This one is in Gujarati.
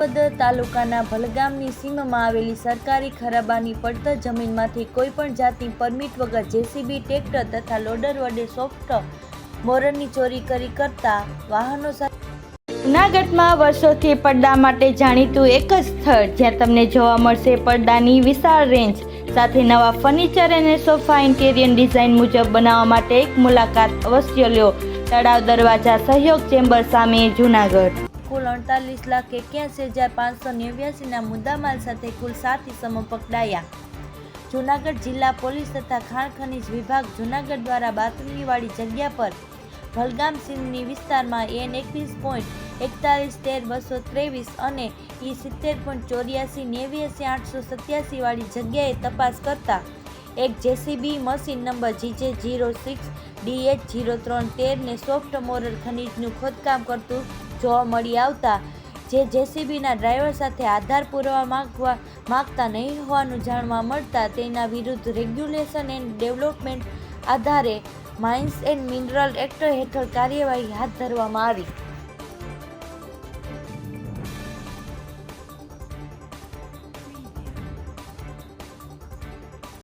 પોરબંદર તાલુકાના ભલગામની સીમમાં આવેલી સરકારી ખરાબાની પડતર જમીનમાંથી કોઈપણ જાતની પરમિટ વગર જેસીબી, ટ્રેક્ટર તથા લોડર વડે સોફ્ટ મોરરની ચોરી કરતા વાહનો જૂનાગઢમાં વર્ષોથી પડદા માટે જાણીતું એક જ સ્થળ જ્યાં તમને જોવા મળશે પડદાની વિશાળ રેન્જ સાથે નવા ફર્નિચર અને સોફા ઇન્ટેરિયર ડિઝાઇન મુજબ બનાવવા માટે એક મુલાકાત અવશ્ય લ્યો. તળાવ દરવાજા સહયોગ ચેમ્બર સામે જૂનાગઢ. કુલ 38,81,589ના મુદ્દામાલ સાથે કુલ 7 ઇસમો પકડાયા. જૂનાગઢ જિલ્લા પોલીસ તથા ખાણ ખનીજ વિભાગ જૂનાગઢ દ્વારા બાતમીવાળી જગ્યા પર ભલગામ સીમની વિસ્તારમાં N21.4113-223 અને E70.84-89-887 વાળી જગ્યાએ તપાસ કરતા એક જેસીબી મશીન નંબર GJ06DH0313 ને સોફ્ટ મોરર ખનીજનું ખોદકામ કરતું જોવા મળી આવતા જે જેસીબીના ડ્રાઈવર સાથે આધાર પુરાવા માંગતા નહીં હોવાનું જાણવા મળતા તેના વિરુદ્ધ રેગ્યુલેશન એન્ડ ડેવલપમેન્ટ આધારે માઇન્સ એન્ડ મિનરલ એક્ટ હેઠળ કાર્યવાહી હાથ ધરવામાં આવી.